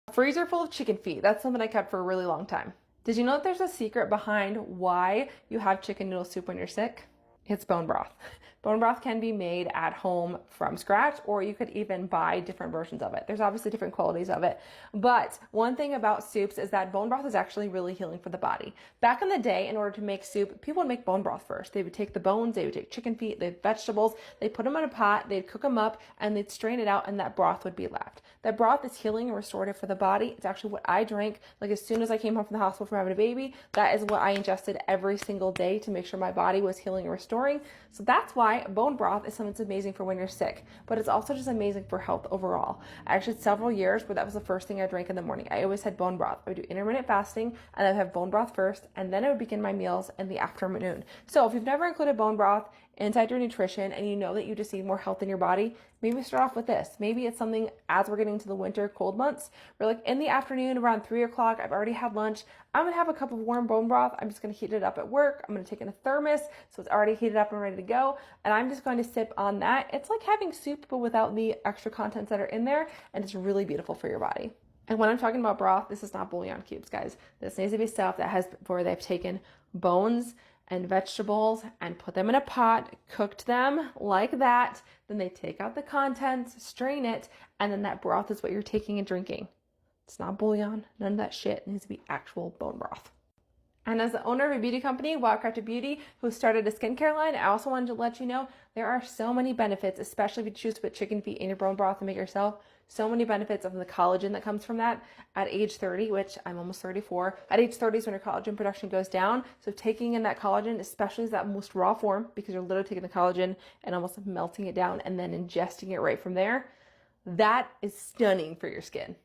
A freezer full of chicken feet. That's something I kept for a really long time. Did you know that there's a secret behind why you have chicken noodle soup when you're sick? It's bone broth. Bone broth can be made at home from scratch, or you could even buy different versions of it. There's obviously different qualities of it. But one thing about soups is that bone broth is actually really healing for the body. Back in the day, in order to make soup, people would make bone broth first. They would take the bones, they would take chicken feet, they had vegetables, they'd put them in a pot, they'd cook them up, and they'd strain it out, and that broth would be left. That broth is healing and restorative for the body. It's actually what I drank, like as soon as I came home from the hospital from having a baby. That is what I ingested every single day to make sure my body was healing and restoring. So that's why bone broth is something that's amazing for when you're sick, but it's also just amazing for health overall. I actually had several years where that was the first thing I drank in the morning. I always had bone broth. I would do intermittent fasting and I would have bone broth first, and then I would begin my meals in the afternoon. So if you've never included bone broth inside your nutrition and you know that you just need more health in your body, maybe start off with this. Maybe it's something as we're getting into the winter cold months, where like in the afternoon around 3 o'clock, I've already had lunch. I'm gonna have a cup of warm bone broth. I'm just gonna heat it up at work. I'm gonna take in a thermos, so it's already heated up and ready to go. And I'm just going to sip on that. It's like having soup, but without the extra contents that are in there. And it's really beautiful for your body. And when I'm talking about broth, this is not bouillon cubes, guys. This needs to be stuff that has, where they've taken bones and vegetables and put them in a pot, cooked them like that. Then they take out the contents, strain it, and then that broth is what you're taking and drinking. It's not bouillon, none of that shit. It needs to be actual bone broth. And as the owner of a beauty company, Wildcrafted Beauty, who started a skincare line, I also wanted to let you know there are so many benefits, especially if you choose to put chicken feet in your bone broth and make it yourself. So many benefits of the collagen that comes from that at age 30, which I'm almost 34. At age 30 is when your collagen production goes down. So taking in that collagen, especially as that most raw form, because you're literally taking the collagen and almost melting it down and then ingesting it right from there, that is stunning for your skin.